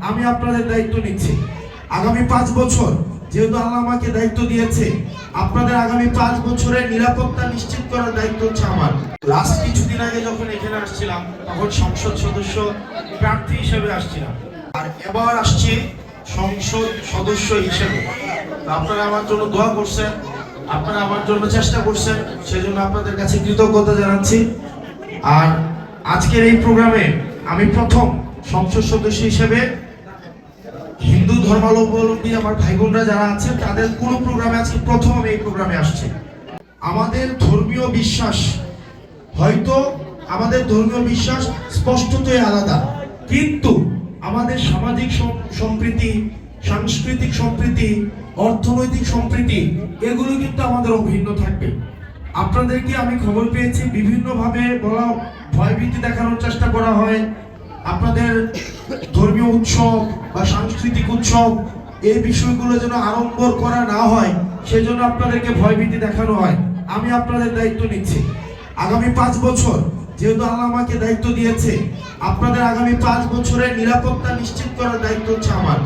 আমি আপনাদের দায়িত্ব নিচ্ছি। আগামী 5 বছর যেহেতু আল্লাহ আমাকে দায়িত্ব দিয়েছে, আপনাদের আগামী 5 বছরের নিরাপত্তা নিশ্চিত করার দায়িত্ব হচ্ছে আমার। লাস্ট কিছুদিন আগে যখন এখানে আসছিলাম তখন সংসদ সদস্য প্রার্থী হিসেবে আসছিলাম, আর এবার আসছি সংসদ সদস্য হিসেবে। আপনারা আমার জন্য দোয়া করছেন, আপনারা আমার জন্য চেষ্টা করছেন, সেজন্য আপনাদের কাছে কৃতজ্ঞতা জানাচ্ছি। আর আজকের এই প্রোগ্রামে আমি প্রথম সংসদ সদস্য হিসেবে হিন্দু ধর্মাবলম্বী আমার ভাই বোনরা যারা আছে তাদের কোনো প্রোগ্রামে আজকে প্রথম আমি এই প্রোগ্রামে আসছি। আমাদের ধর্মীয় বিশ্বাস, হয়তো আমাদের ধর্মীয় বিশ্বাস স্পষ্টতই আলাদা, কিন্তু আমাদের সামাজিক সম্প্রীতি, সাংস্কৃতিক সম্প্রীতি, অর্থনৈতিক সম্প্রীতি এগুলো কিন্তু আমাদের অভিন্ন থাকবে। আপনাদেরকে আমি খবর পেয়েছি বিভিন্নভাবে বলা, ভয়ভীতি দেখানোর চেষ্টা করা হয়। আপনাদের ধর্মীয় উৎসব বা সাংস্কৃতিক উৎসব এই বিষয়গুলো যেন আড়ম্বর করা না হয়, সেজন্য আপনাদেরকে ভয়ভীতি দেখানো হয়। আমি আপনাদের দায়িত্ব নিচ্ছি। আগামী 5 বছর যেহেতু আল্লাহ আমাকে দায়িত্ব দিয়েছে, আপনাদের আগামী 5 বছরের নিরাপত্তা নিশ্চিত করার দায়িত্ব হচ্ছে আমার।